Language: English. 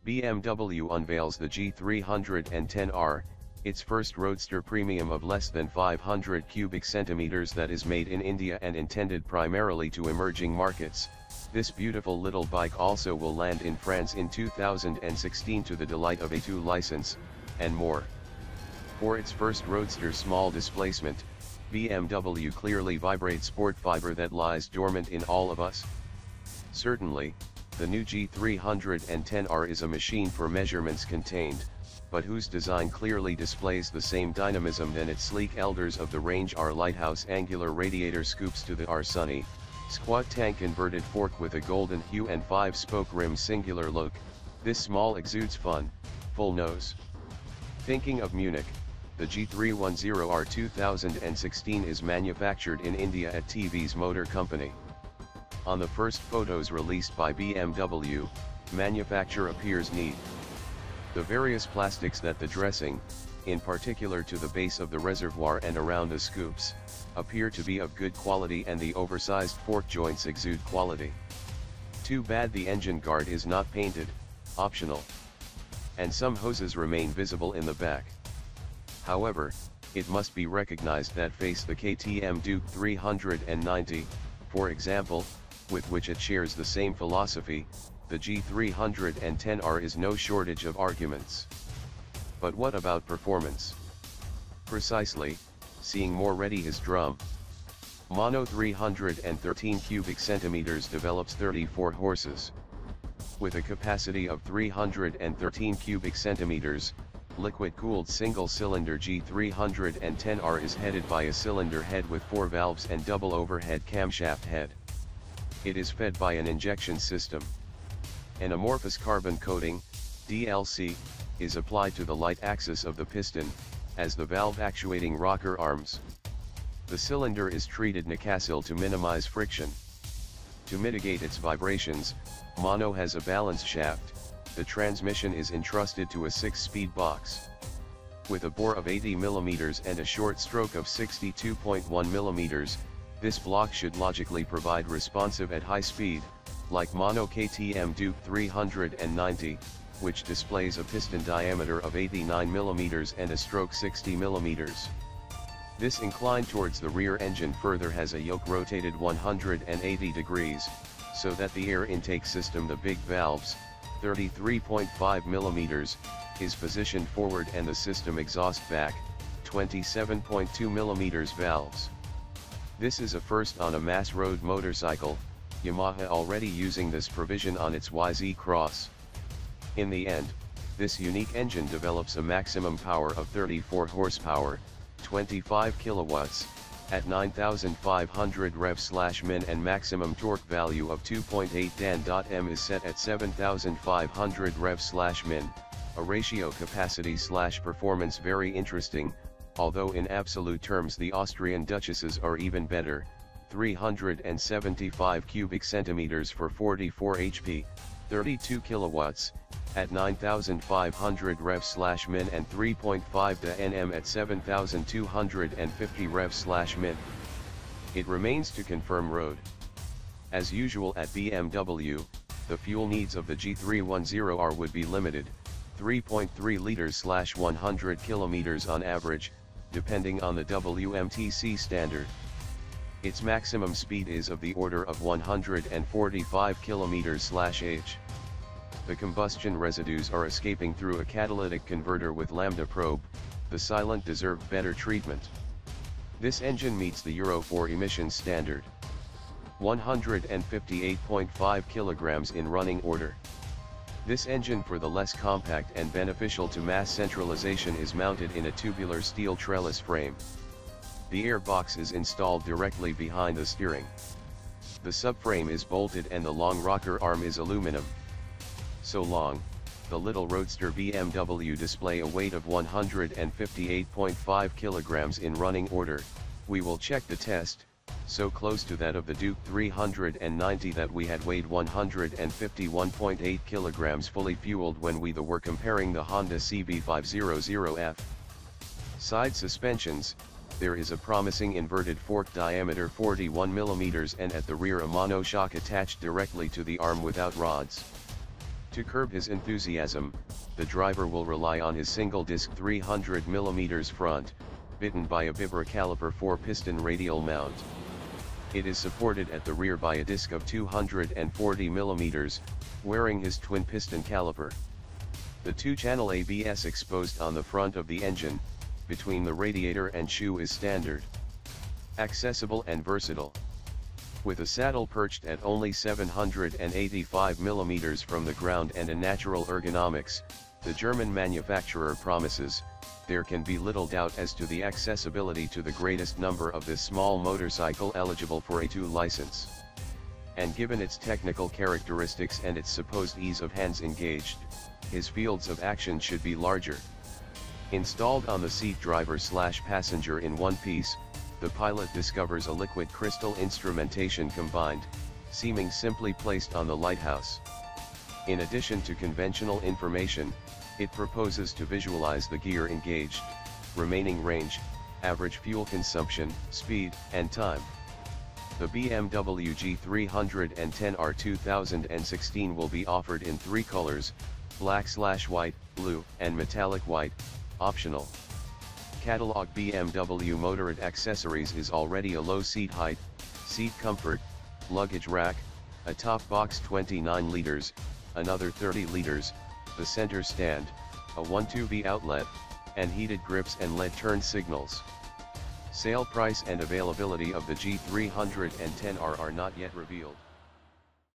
BMW unveils the G310R, its first roadster premium of less than 500 cubic centimeters that is made in India and intended primarily to emerging markets. This beautiful little bike also will land in France in 2016 to the delight of A2 license, and more. For its first roadster small displacement, BMW clearly vibrates sport fiber that lies dormant in all of us. Certainly, the new G310R is a machine for measurements contained, but whose design clearly displays the same dynamism than its sleek elders of the range. R lighthouse angular radiator scoops to the R sunny, squat tank converted fork with a golden hue and 5-spoke rim singular look. This small exudes fun, full nose. Thinking of Munich, the G310R 2016 is manufactured in India at TVS Motor Company. On the first photos released by BMW, manufacture appears neat. The various plastics that the dressing, in particular to the base of the reservoir and around the scoops, appear to be of good quality, and the oversized fork joints exude quality. Too bad the engine guard is not painted, optional. And some hoses remain visible in the back. However, it must be recognized that face the KTM Duke 390, for example, with which it shares the same philosophy, the G310R is no shortage of arguments. But what about performance? Precisely, seeing more ready his drum. Mono 313 cubic centimeters develops 34 horses. With a capacity of 313 cubic centimeters, liquid-cooled single-cylinder G310R is headed by a cylinder head with 4 valves and double overhead camshaft head. It is fed by an injection system. An amorphous carbon coating, DLC, is applied to the light axis of the piston, as the valve actuating rocker arms. The cylinder is treated Nacacil to minimize friction. To mitigate its vibrations, Mono has a balance shaft. The transmission is entrusted to a 6-speed box. With a bore of 80 mm and a short stroke of 62.1 mm, this block should logically provide responsive at high speed, like Mono KTM Duke 390, which displays a piston diameter of 89 mm and a stroke 60 mm. This incline towards the rear engine further has a yoke rotated 180 degrees, so that the air intake system, the big valves, 33.5 mm, is positioned forward, and the system exhaust back, 27.2 mm valves. This is a first on a mass road motorcycle, Yamaha already using this provision on its YZ Cross. In the end, this unique engine develops a maximum power of 34 horsepower, 25 kilowatts, at 9,500 rev/min, and maximum torque value of 2.8 Nm is set at 7,500 rev/min, a ratio capacity/performance very interesting, although in absolute terms the Austrian Duchesses are even better, 375 cubic centimeters for 44 HP, 32 kilowatts, at 9,500 rev/min, and 3.5 Nm at 7,250 rev/min. It remains to confirm road. As usual at BMW, the fuel needs of the G310R would be limited, 3.3 liters/100 kilometers on average, depending on the WMTC standard. Its maximum speed is of the order of 145 kilometers/h. The combustion residues are escaping through a catalytic converter with lambda probe. The silent deserve better treatment. This engine meets the Euro 4 emissions standard. 158.5 kilograms in running order. This engine, for the less compact and beneficial to mass centralization, is mounted in a tubular steel trellis frame. The air box is installed directly behind the steering. The subframe is bolted and the long rocker arm is aluminum. So long, the little roadster BMW display a weight of 158.5 kilograms in running order. We will check the test, so close to that of the Duke 390 that we had weighed 151.8 kilograms fully fueled when we were comparing the Honda CB500F. Side suspensions, there is a promising inverted fork diameter 41 mm and at the rear a monoshock attached directly to the arm without rods. To curb his enthusiasm, the driver will rely on his single-disc 300mm front, bitten by a Vibra caliper 4-piston radial mount. It is supported at the rear by a disc of 240mm, wearing his twin-piston caliper. The 2-channel ABS exposed on the front of the engine, between the radiator and shoe is standard. Accessible and versatile. With a saddle perched at only 785mm from the ground and a natural ergonomics, the German manufacturer promises, there can be little doubt as to the accessibility to the greatest number of this small motorcycle eligible for a A2 license. And given its technical characteristics and its supposed ease of hands engaged, his fields of action should be larger. Installed on the seat driver/passenger in one piece, the pilot discovers a liquid crystal instrumentation combined, seeming simply placed on the lighthouse. In addition to conventional information, it proposes to visualize the gear engaged, remaining range, average fuel consumption, speed, and time. The BMW G 310R 2016 will be offered in 3 colors, black/white, blue, and metallic white, optional. Catalog BMW Motorrad accessories is already a low seat height, seat comfort, luggage rack, a top box 29 liters, another 30 liters, the center stand, a 1.2V outlet, and heated grips and LED turn signals. Sale price and availability of the G310R are not yet revealed.